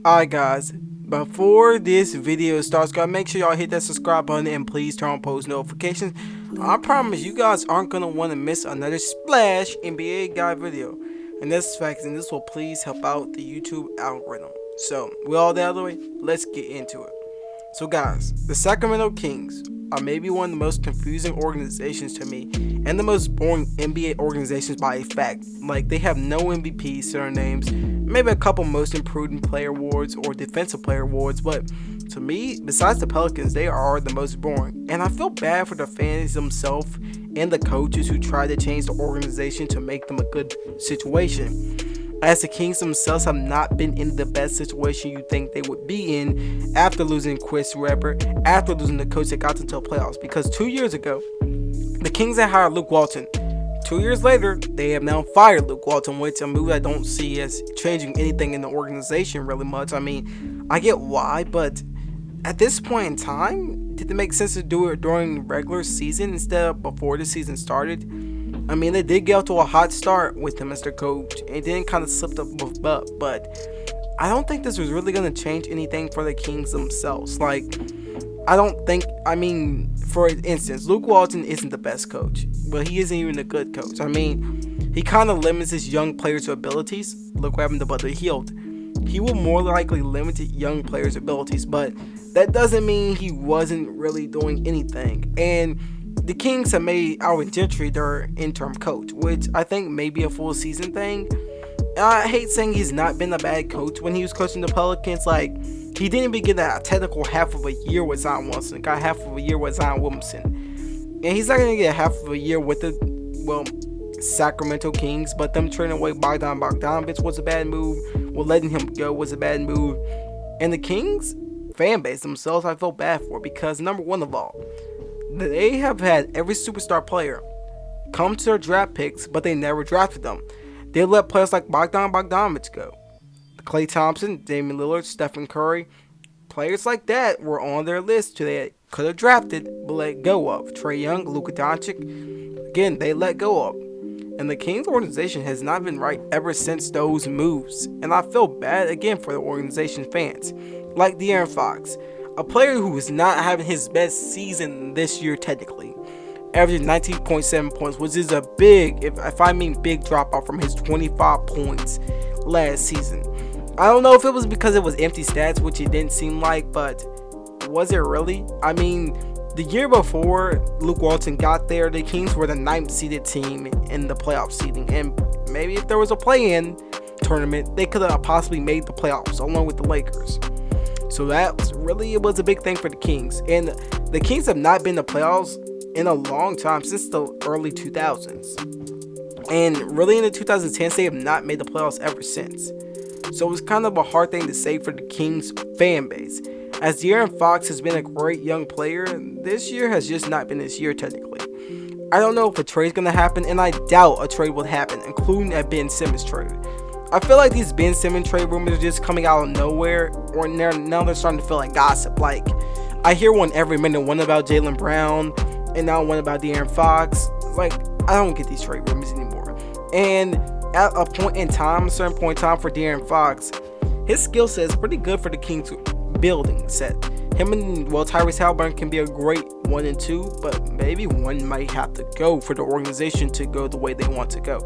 Alright guys, before this video starts, guys, make sure y'all hit that subscribe button and please turn on post notifications. I promise you guys aren't going to want to miss another Splash NBA guide video. And this fact, and this will please help out the YouTube algorithm. So, with all that out of the way, let's get into it. So guys, the Sacramento Kings are maybe one of the most confusing organizations to me, and the most boring NBA organizations by a fact. Like, they have no MVPs to their names, maybe a couple most improved player awards or defensive player awards, but to me, besides the Pelicans, they are the most boring. And I feel bad for the fans themselves and the coaches who try to change the organization to make them a good situation, as the Kings themselves have not been in the best situation you think they would be in after losing Chris Webber, after losing the coach that got them to the playoffs. Because 2 years ago, the Kings had hired Luke Walton. 2 years later, they have now fired Luke Walton, which a move I don't see as changing anything in the organization really much. I mean, I get why, but at this point in time, did it make sense to do it during regular season instead of before the season started? I mean, they did get off to a hot start with him as their coach, and then kind of slipped up, but I don't think this was really going to change anything for the Kings themselves. Like, I don't think, I mean, for instance, Luke Walton isn't the best coach, but he isn't even a good coach. I mean, he kind of limits his young players' abilities. Look what happened to Butler Hield. He will more likely limit young players' abilities, but that doesn't mean he wasn't really doing anything. And the Kings have made Alvin Gentry their interim coach, which I think may be a full season thing. And I hate saying he's not been a bad coach when he was coaching the Pelicans. Like, he didn't even get a technical half of a year with Zion Wilson. Got half of a year with Zion Williamson. And he's not going to get half of a year with the, Sacramento Kings. But them trading away Bogdanovich was a bad move. Well, letting him go was a bad move. And the Kings fan base themselves, I feel bad for, because number one of all, they have had every superstar player come to their draft picks, but they never drafted them. They let players like Bogdanovich go. Klay Thompson, Damian Lillard, Stephen Curry, players like that were on their list they could have drafted but let go of. Trae Young, Luka Doncic, again, they let go of. And the Kings organization has not been right ever since those moves. And I feel bad again for the organization fans. Like De'Aaron Fox, a player who is not having his best season this year technically, averaging 19.7 points, which is a big, if I mean big drop off from his 25 points last season. I don't know if it was because it was empty stats, which it didn't seem like, but was it really? I mean, the year before Luke Walton got there, the Kings were the 9th seeded team in the playoff seeding, and maybe if there was a play-in tournament, they could have possibly made the playoffs along with the Lakers. So that was a big thing for the Kings. And the Kings have not been to playoffs in a long time, since the early 2000s. And really in the 2010s, they have not made the playoffs ever since. So it's kind of a hard thing to say for the Kings fan base. As De'Aaron Fox has been a great young player, this year has just not been his year technically. I don't know if a trade is going to happen, and I doubt a trade will happen, including a Ben Simmons trade. I feel like these Ben Simmons trade rumors are just coming out of nowhere, or now they're starting to feel like gossip. Like, I hear one every minute, one about Jaylen Brown, and now one about De'Aaron Fox. Like, I don't get these trade rumors anymore. And at a certain point in time for De'Aaron Fox, his skill set is pretty good for the Kings building set. Him and, Tyrese Halliburton can be a great 1 and 2, but maybe one might have to go for the organization to go the way they want to go.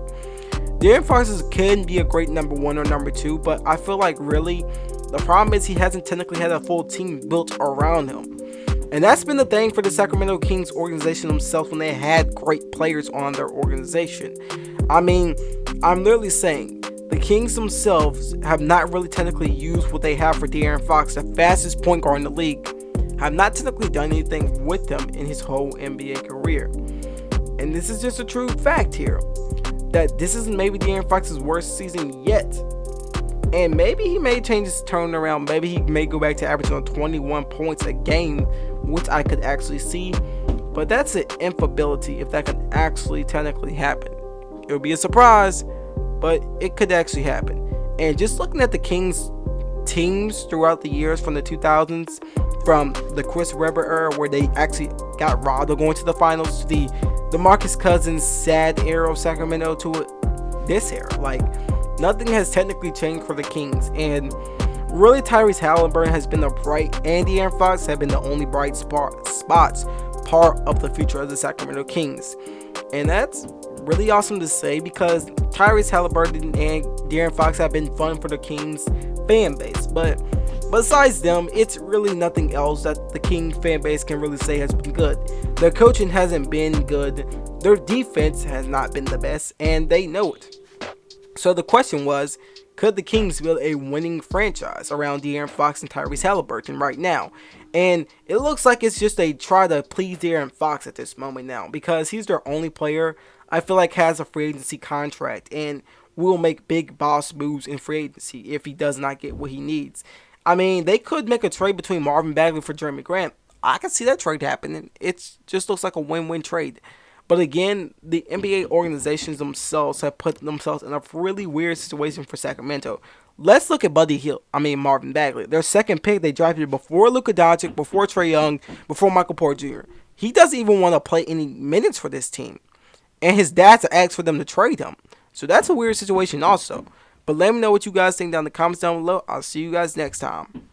De'Aaron Fox can be a great number 1 or number 2, but I feel like really the problem is he hasn't technically had a full team built around him. And that's been the thing for the Sacramento Kings organization themselves when they had great players on their organization. I mean, I'm literally saying the Kings themselves have not really technically used what they have for De'Aaron Fox, the fastest point guard in the league, have not technically done anything with him in his whole NBA career. And this is just a true fact here, that this is maybe De'Aaron Fox's worst season yet. And maybe he may change his turnaround. Maybe he may go back to averaging on 21 points a game, which I could actually see. But that's an infability if that can actually technically happen. It would be a surprise, but it could actually happen. And just looking at the Kings teams throughout the years from the 2000s, from the Chris Webber era where they actually got robbed of going to the finals, to the DeMarcus Cousins sad era of Sacramento, to this era, like, nothing has technically changed for the Kings. And Really, Tyrese Halliburton has been the bright, and De'Aaron Fox have been the only bright spots part of the future of the Sacramento Kings. And that's really awesome to say because Tyrese Halliburton and De'Aaron Fox have been fun for the Kings fan base. But besides them, it's really nothing else that the King fan base can really say has been good. Their coaching hasn't been good. Their defense has not been the best, and they know it. So the question was, could the Kings build a winning franchise around De'Aaron Fox and Tyrese Halliburton right now? And it looks like it's just a try to please De'Aaron Fox at this moment now because he's their only player I feel like has a free agency contract and will make big boss moves in free agency if he does not get what he needs. I mean, they could make a trade between Marvin Bagley for Jeremy Grant. I can see that trade happening. It just looks like a win-win trade. But again, the NBA organizations themselves have put themselves in a really weird situation for Sacramento. Let's look at Marvin Bagley. Their second pick, they drafted before Luka Doncic, before Trae Young, before Michael Porter Jr. He doesn't even want to play any minutes for this team. And his dad's asked for them to trade him. So that's a weird situation also. But let me know what you guys think down in the comments down below. I'll see you guys next time.